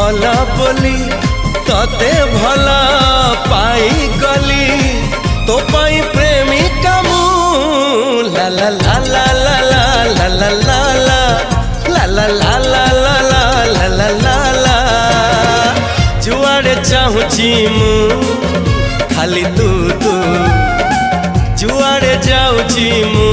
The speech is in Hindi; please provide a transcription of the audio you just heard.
भला बोली तते भला पाई गली तो पाई प्रेमिका मु ला ला ला ला ला ला ला ला ला ला ला ला ला ला ला ला ला जुआड़े चाहूची मु खाली तू तू जुआड़े जाऊची मु।